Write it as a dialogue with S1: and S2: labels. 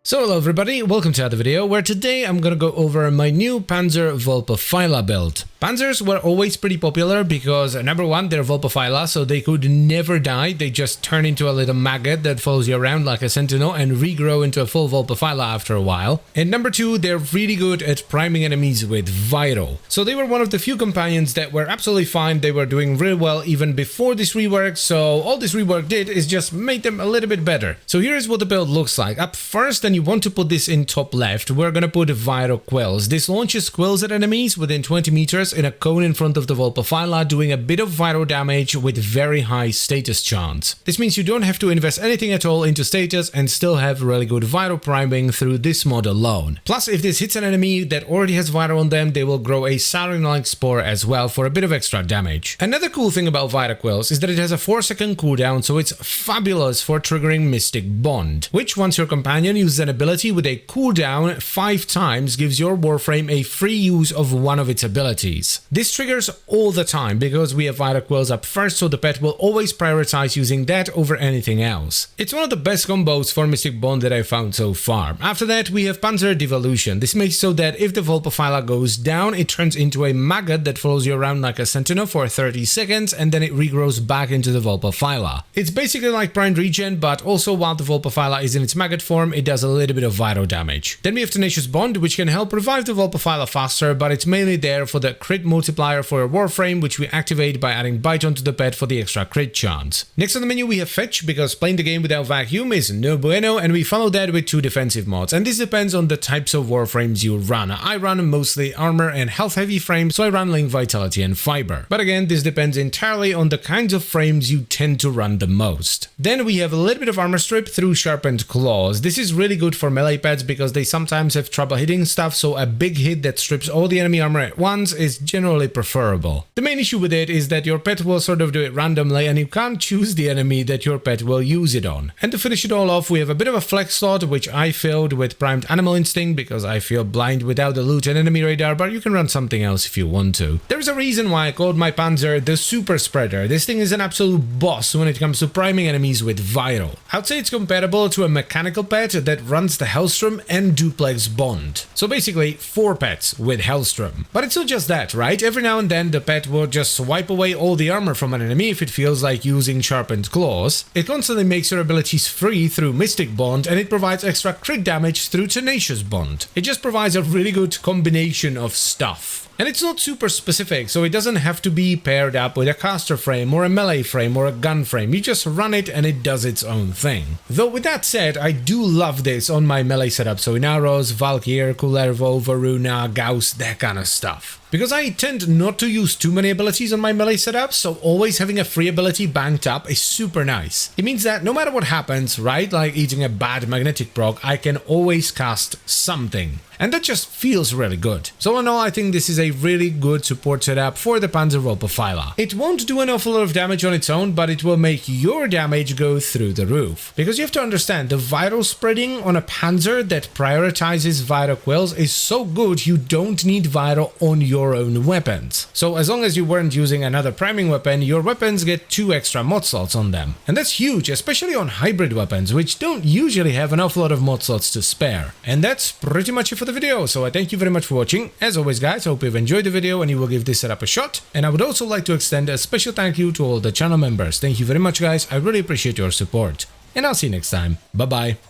S1: So hello everybody, welcome to another video where today I'm gonna go over my new Panzer Vulpaphyla build. Panzers were always pretty popular because number one, they're Vulpaphyla, so they could never die. They just turn into a little maggot that follows you around like a sentinel and regrow into a full Vulpaphyla after a while. And number two, they're really good at priming enemies with Vital. So they were one of the few companions that were absolutely fine. They were doing really well even before this rework, so all this rework did is just make them a little bit better. So here's what the build looks like. Up first, and you want to put this in top left, we're gonna put Vital Quills. This launches quills at enemies within 20 meters in a cone in front of the Vulpaphyla, doing a bit of vital damage with very high status chance. This means you don't have to invest anything at all into status and still have really good vital priming through this mod alone. Plus, if this hits an enemy that already has vital on them, they will grow a sarin-like spore as well for a bit of extra damage. Another cool thing about Vital Quills is that it has a 4-second cooldown, so it's fabulous for triggering Mystic Bond, which once your companion uses an ability with a cooldown 5 times gives your Warframe a free use of one of its abilities. This triggers all the time because we have Vital Quills up first, so the pet will always prioritize using that over anything else. It's one of the best combos for Mystic Bond that I found so far. After that, we have Panzer Devolution. This makes so that if the Vulpaphyla goes down, it turns into a maggot that follows you around like a sentinel for 30 seconds and then it regrows back into the Vulpaphyla. It's basically like primed regen, but also while the Vulpaphyla is in its maggot form, it does a little bit of vital damage. Then we have Tenacious Bond, which can help revive the Vulpaphyla faster, but it's mainly there for the crit multiplier for a Warframe, which we activate by adding Bite onto the pet for the extra crit chance. Next on the menu we have Fetch, because playing the game without Vacuum is no bueno, and we follow that with 2 defensive mods, and this depends on the types of Warframes you run. I run mostly armor and health heavy frames, so I run Link Vitality and Fiber. But again, this depends entirely on the kinds of frames you tend to run the most. Then we have a little bit of armor strip through Sharpened Claws. This is really good for melee pets because they sometimes have trouble hitting stuff, so a big hit that strips all the enemy armor at once is generally preferable. The main issue with it is that your pet will sort of do it randomly and you can't choose the enemy that your pet will use it on. And to finish it all off, we have a bit of a flex slot, which I filled with Primed Animal Instinct because I feel blind without the loot and enemy radar, but you can run something else if you want to. There's a reason why I called my Panzer the Super Spreader. This thing is an absolute boss when it comes to priming enemies with Vital. I'd say it's compatible to a mechanical pet that runs the Hellstrom and Duplex Bond. So basically 4 pets with Hellstrom. But it's not just that, right? Every now and then the pet will just swipe away all the armor from an enemy if it feels like using Sharpened Claws. It constantly makes your abilities free through Mystic Bond, and it provides extra crit damage through Tenacious Bond. It just provides a really good combination of stuff. And it's not super specific, so it doesn't have to be paired up with a caster frame or a melee frame or a gun frame. You just run it and it does its own thing. Though with that said, I do love this on my melee setup, so Inaros, Valkyr, Kullervo, Varuna, Gauss, that kind of stuff. Because I tend not to use too many abilities on my melee setup, so always having a free ability banked up is super nice. It means that no matter what happens, right, like eating a bad magnetic proc, I can always cast something. And that just feels really good. So all in all, I think this is a really good support setup for the Panzer Vulpaphyla. It won't do an awful lot of damage on its own, but it will make your damage go through the roof. Because you have to understand, the vital spreading on a Panzer that prioritizes vital quills is so good you don't need vital on your own weapons. So as long as you weren't using another priming weapon, your weapons get 2 extra mod slots on them. And that's huge, especially on hybrid weapons, which don't usually have an awful lot of mod slots to spare. And that's pretty much it for the video, so I thank you very much for watching. As always guys, I hope you've enjoyed the video and you will give this setup a shot. And I would also like to extend a special thank you to all the channel members. Thank you very much guys, I really appreciate your support. And I'll see you next time. Bye bye.